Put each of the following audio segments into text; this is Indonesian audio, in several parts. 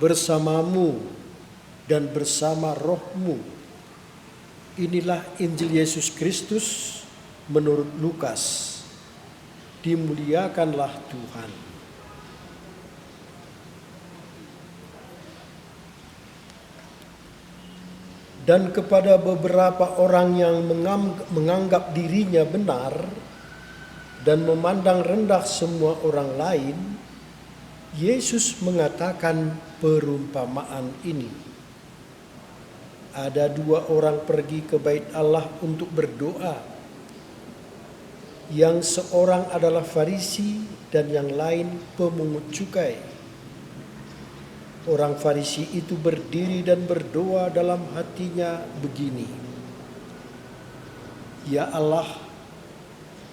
Bersamamu dan bersama rohmu. Inilah Injil Yesus Kristus menurut Lukas. Dimuliakanlah Tuhan. Dan kepada beberapa orang yang menganggap dirinya benar dan memandang rendah semua orang lain, Yesus mengatakan perumpamaan ini. Ada dua orang pergi ke bait Allah untuk berdoa. Yang seorang adalah Farisi dan yang lain pemungut cukai. Orang Farisi itu berdiri dan berdoa dalam hatinya begini: Ya Allah,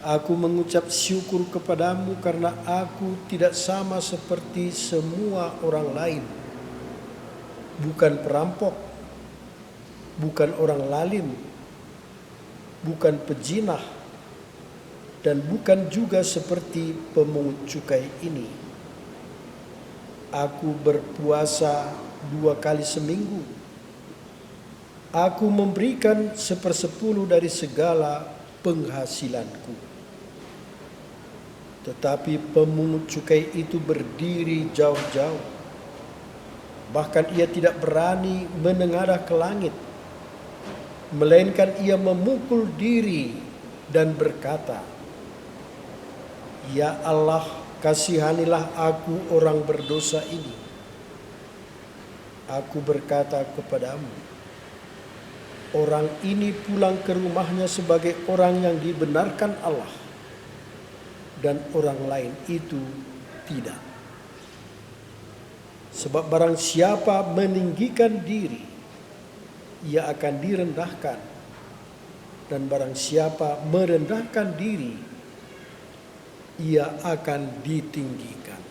aku mengucap syukur kepadamu karena aku tidak sama seperti semua orang lain. Bukan perampok, bukan orang lalim, bukan pejinah, dan bukan juga seperti pemungut cukai ini. Aku berpuasa 2 kali seminggu. Aku memberikan 1/10 dari segala penghasilanku. Tetapi pemungut cukai itu berdiri jauh-jauh. Bahkan ia tidak berani menengadah ke langit, melainkan ia memukul diri dan berkata, Ya Allah, kasihanilah aku orang berdosa ini. Aku berkata kepadamu, orang ini pulang ke rumahnya sebagai orang yang dibenarkan Allah, dan orang lain itu tidak. Sebab barang siapa meninggikan diri, ia akan direndahkan. Dan barang siapa merendahkan diri, ia akan ditinggikan.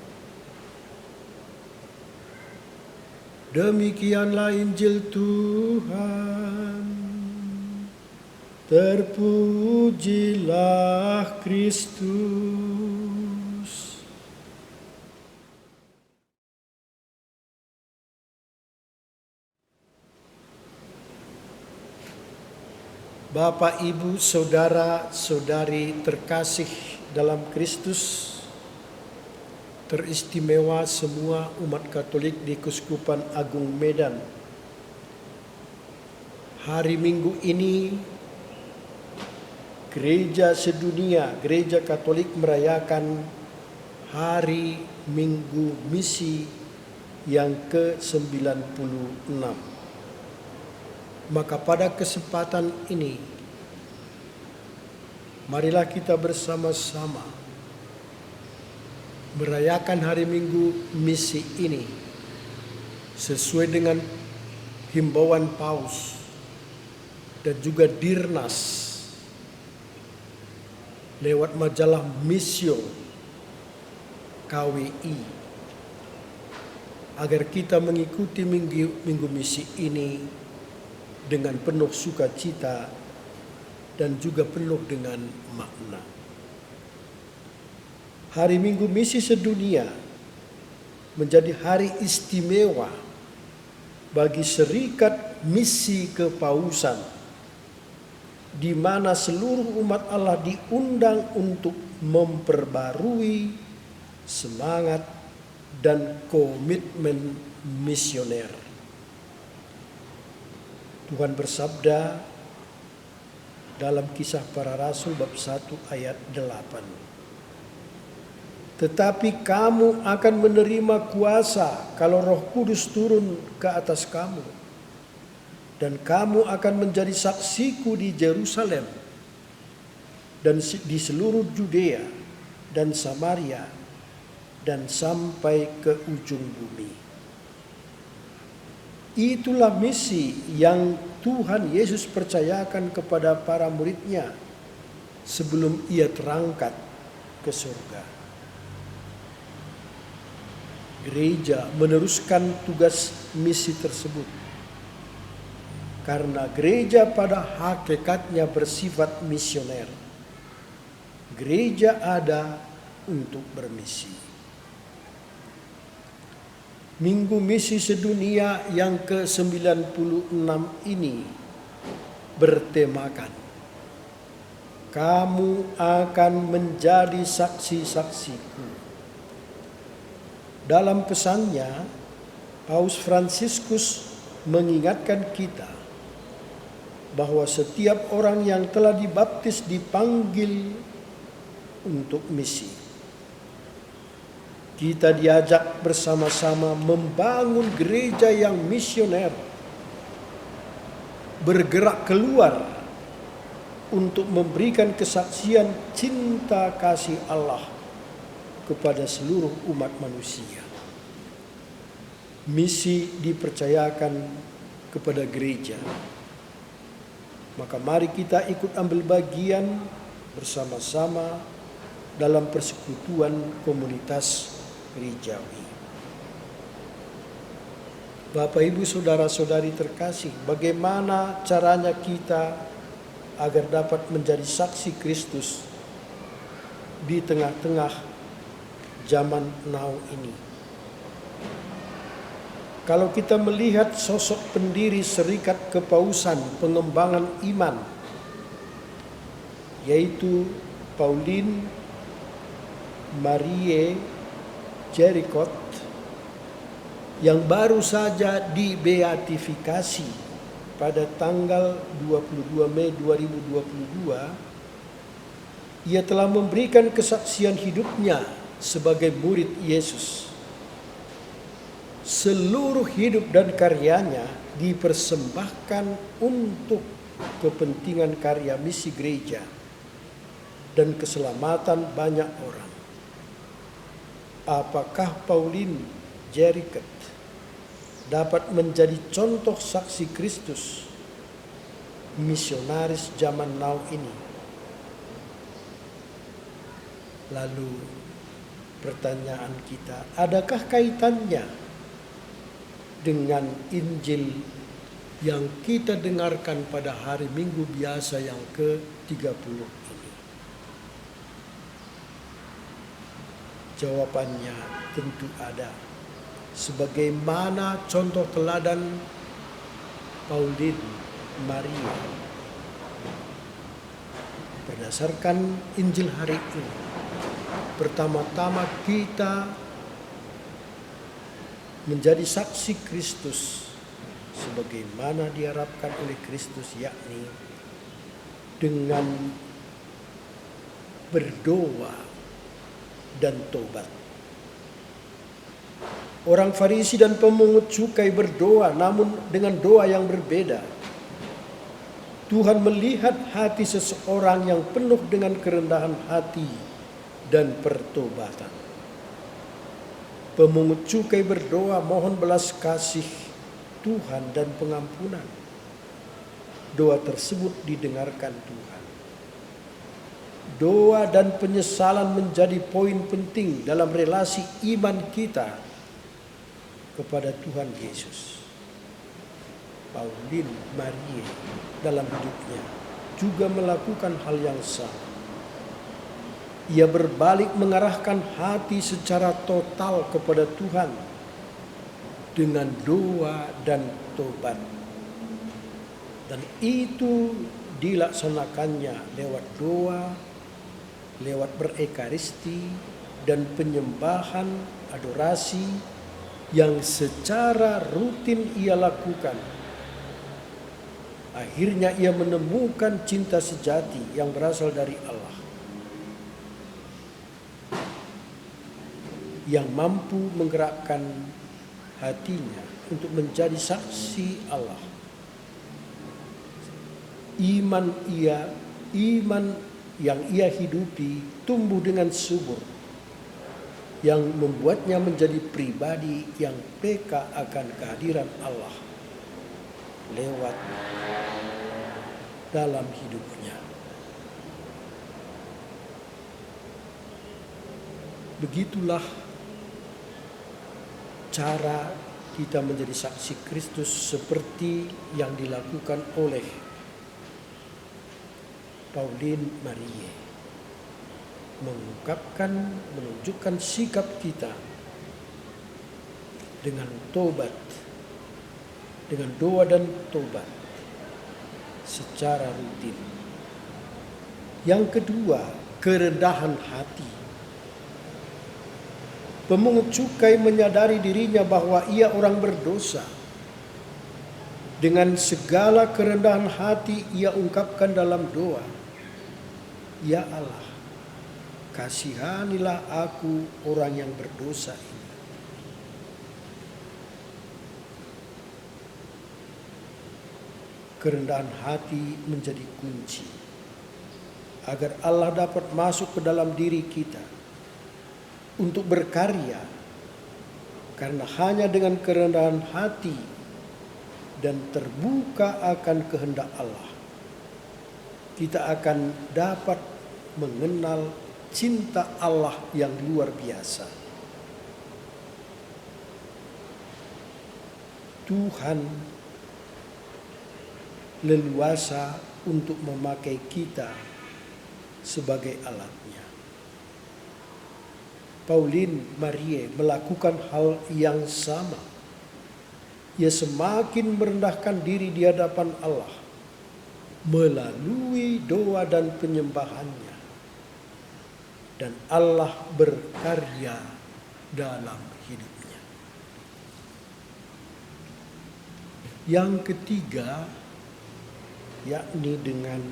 Demikianlah Injil Tuhan. Terpujilah Kristus. Bapak, Ibu, saudara-saudari terkasih dalam Kristus, teristimewa semua umat Katolik di Keuskupan Agung Medan. Hari Minggu ini Gereja sedunia, Gereja Katolik merayakan Hari Minggu Misi yang ke-96. Maka pada kesempatan ini, marilah kita bersama-sama merayakan Hari Minggu Misi ini sesuai dengan himbauan Paus dan juga Dirnas lewat majalah Missio KWI, agar kita mengikuti Minggu Misi ini dengan penuh sukacita dan juga penuh dengan makna. Hari Minggu Misi sedunia menjadi hari istimewa bagi Serikat Misi Kepausan, di mana seluruh umat Allah diundang untuk memperbarui semangat dan komitmen misioner. Tuhan bersabda dalam Kisah Para Rasul bab 1 ayat 8. Tetapi kamu akan menerima kuasa kalau Roh Kudus turun ke atas kamu. Dan kamu akan menjadi saksiku di Yerusalem dan di seluruh Judea dan Samaria dan sampai ke ujung bumi. Itulah misi yang Tuhan Yesus percayakan kepada para murid-Nya sebelum Ia terangkat ke surga. Gereja meneruskan tugas misi tersebut karena gereja pada hakikatnya bersifat misioner. Gereja ada untuk bermisi. Minggu Misi Sedunia yang ke-96 ini bertemakan, kamu akan menjadi saksi-saksiku. Dalam pesannya, Paus Fransiskus mengingatkan kita bahwa setiap orang yang telah dibaptis dipanggil untuk misi. Kita diajak bersama-sama membangun gereja yang misioner, bergerak keluar untuk memberikan kesaksian cinta kasih Allah kepada seluruh umat manusia. Misi dipercayakan kepada gereja. Maka mari kita ikut ambil bagian bersama-sama dalam persekutuan komunitas gerejawi. Bapak, Ibu, saudara-saudari terkasih, bagaimana caranya kita agar dapat menjadi saksi Kristus di tengah-tengah zaman now ini? Kalau kita melihat sosok pendiri Serikat Kepausan Pengembangan Iman, yaitu Pauline Marie Jerichot, yang baru saja dibeatifikasi pada tanggal 22 Mei 2022, ia telah memberikan kesaksian hidupnya sebagai murid Yesus. Seluruh hidup dan karyanya dipersembahkan untuk kepentingan karya misi gereja dan keselamatan banyak orang. Apakah Pauline Jerichot dapat menjadi contoh saksi Kristus, misionaris zaman now ini? Lalu pertanyaan kita, adakah kaitannya dengan Injil yang kita dengarkan pada hari Minggu biasa yang ke-30 ini? Jawabannya tentu ada. Sebagaimana contoh teladan Pauline Maria. Berdasarkan Injil hari ini, pertama-tama kita menjadi saksi Kristus sebagaimana diharapkan oleh Kristus, yakni dengan berdoa dan tobat. Orang Farisi dan pemungut cukai berdoa, namun dengan doa yang berbeda. Tuhan melihat hati seseorang yang penuh dengan kerendahan hati dan pertobatan. Pemungut cukai berdoa mohon belas kasih Tuhan dan pengampunan. Doa tersebut didengarkan Tuhan. Doa dan penyesalan menjadi poin penting dalam relasi iman kita kepada Tuhan Yesus. Pauline Maria dalam hidupnya juga melakukan hal yang sama. Ia berbalik mengarahkan hati secara total kepada Tuhan dengan doa dan tobat. Dan itu dilaksanakannya lewat doa, lewat berekaristi dan penyembahan adorasi yang secara rutin ia lakukan. Akhirnya ia menemukan cinta sejati yang berasal dari Allah, yang mampu menggerakkan hatinya untuk menjadi saksi Allah. Iman yang ia hidupi tumbuh dengan subur, yang membuatnya menjadi pribadi yang peka akan kehadiran Allah lewat dalam hidupnya. Begitulah cara kita menjadi saksi Kristus seperti yang dilakukan oleh Pauline Maria. Menunjukkan sikap kita dengan tobat, dengan doa dan tobat secara rutin. Yang kedua, kerendahan hati. Pemungut cukai menyadari dirinya bahwa ia orang berdosa. Dengan segala kerendahan hati ia ungkapkan dalam doa, "Ya Allah, kasihanilah aku orang yang berdosa ini." Kerendahan hati menjadi kunci agar Allah dapat masuk ke dalam diri kita untuk berkarya, karena hanya dengan kerendahan hati dan terbuka akan kehendak Allah, kita akan dapat mengenal cinta Allah yang luar biasa. Tuhan leluasa untuk memakai kita sebagai alatnya. Pauline Maria melakukan hal yang sama. Ia semakin merendahkan diri di hadapan Allah melalui doa dan penyembahannya, dan Allah berkarya dalam hidupnya. Yang ketiga, yakni dengan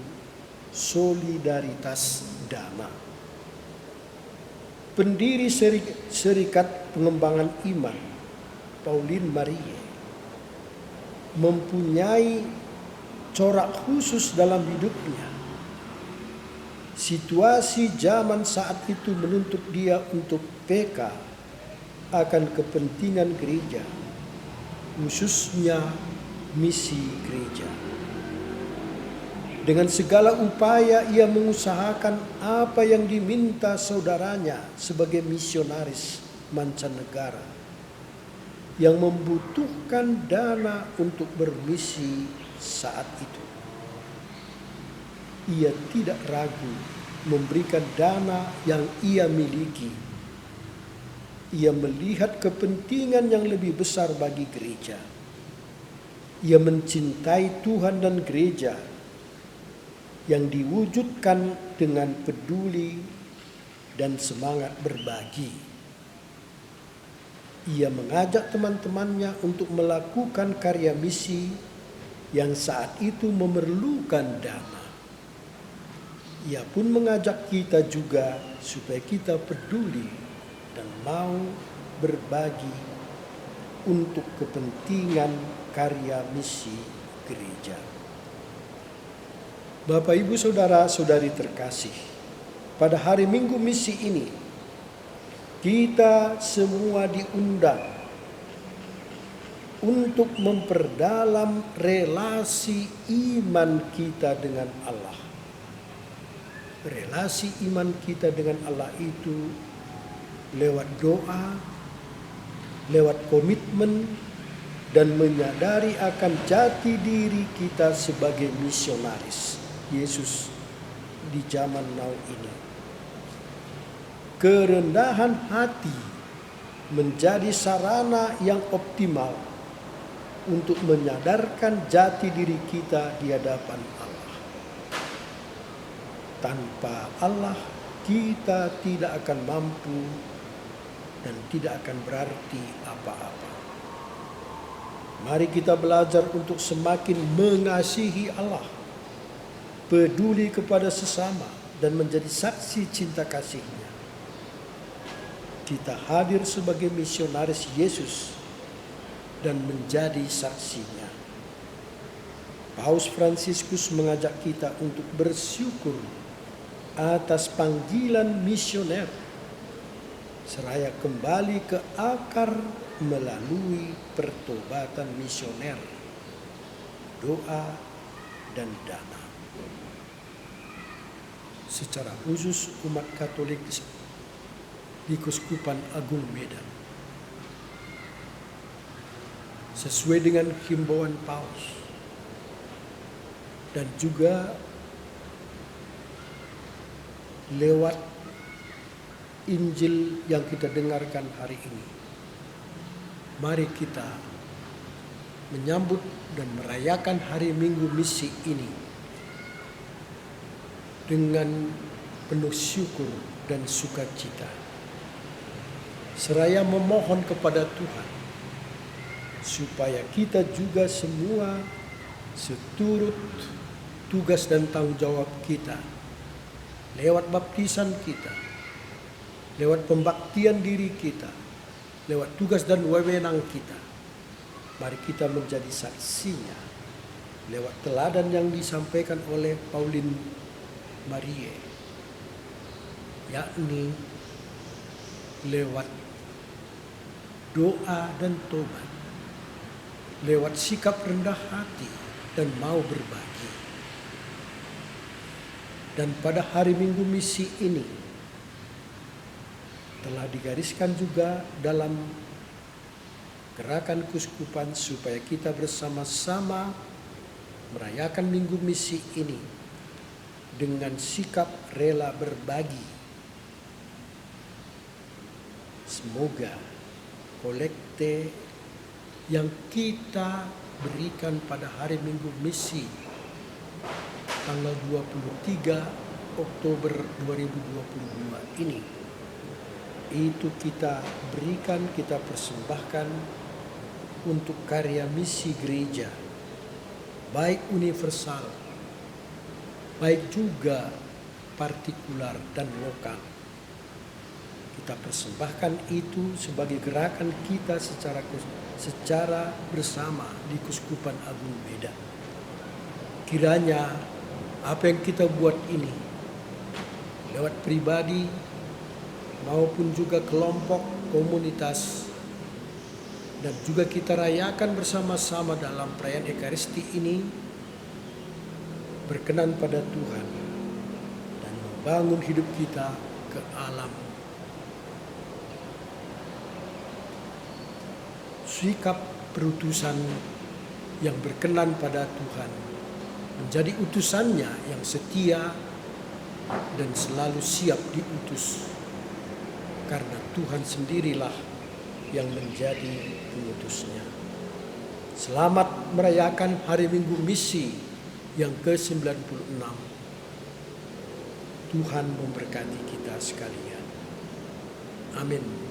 solidaritas dana. Pendiri Serikat Pengembangan Iman, Pauline Maria, mempunyai corak khusus dalam hidupnya. Situasi zaman saat itu menuntut dia untuk peka akan kepentingan gereja, khususnya misi gereja. Dengan segala upaya ia mengusahakan apa yang diminta saudaranya sebagai misionaris mancanegara. yang membutuhkan dana untuk bermisi saat itu. Ia tidak ragu memberikan dana yang ia miliki. Ia melihat kepentingan yang lebih besar bagi gereja. Ia mencintai Tuhan dan gereja yang diwujudkan dengan peduli dan semangat berbagi. Ia mengajak teman-temannya untuk melakukan karya misi yang saat itu memerlukan dana. Ia pun mengajak kita juga supaya kita peduli dan mau berbagi untuk kepentingan karya misi gereja. Bapak, Ibu, Saudara-saudari terkasih, pada hari Minggu misi ini kita semua diundang untuk memperdalam relasi iman kita dengan Allah. Relasi iman kita dengan Allah itu lewat doa, lewat komitmen, dan menyadari akan jati diri kita sebagai misionaris Yesus di zaman now ini. Kerendahan hati menjadi sarana yang optimal untuk menyadarkan jati diri kita di hadapan Allah. Tanpa Allah kita tidak akan mampu dan tidak akan berarti apa-apa. Mari kita belajar untuk semakin mengasihi Allah, peduli kepada sesama, dan menjadi saksi cinta kasih-Nya. Kita hadir sebagai misionaris Yesus dan menjadi saksinya. Paus Fransiskus mengajak kita untuk bersyukur atas panggilan misioner, seraya kembali ke akar melalui pertobatan misioner, doa, dan dana. Secara khusus umat Katolik di Keuskupan Agung Medan, sesuai dengan himbauan Paus dan juga lewat Injil yang kita dengarkan hari ini, mari kita menyambut dan merayakan hari Minggu misi ini dengan penuh syukur dan sukacita, seraya memohon kepada Tuhan supaya kita juga semua seturut tugas dan tanggung jawab kita lewat baptisan kita, lewat pembaktian diri kita, lewat tugas dan wewenang kita. Mari kita menjadi saksinya lewat teladan yang disampaikan oleh Pauline Marie, yakni lewat doa dan tobat, lewat sikap rendah hati dan mau berbagi. Dan pada hari Minggu misi ini telah digariskan juga dalam gerakan keuskupan supaya kita bersama-sama merayakan Minggu misi ini dengan sikap rela berbagi. Semoga kolekte yang kita berikan pada hari Minggu misi tanggal 23 Oktober 2022 ini, itu kita berikan, kita persembahkan untuk karya misi gereja, baik universal, baik juga partikular dan lokal. Kita persembahkan itu sebagai gerakan kita secara bersama di Keuskupan Agung Medan. Kiranya apa yang kita buat ini lewat pribadi maupun juga kelompok, komunitas, dan juga kita rayakan bersama-sama dalam perayaan Ekaristi ini berkenan pada Tuhan dan membangun hidup kita ke alam sikap perutusan yang berkenan pada Tuhan, menjadi utusannya yang setia dan selalu siap diutus, karena Tuhan sendirilah yang menjadi pengutusnya. Selamat merayakan Hari Minggu Misi yang ke-96. Tuhan memberkati kita sekalian. Amin.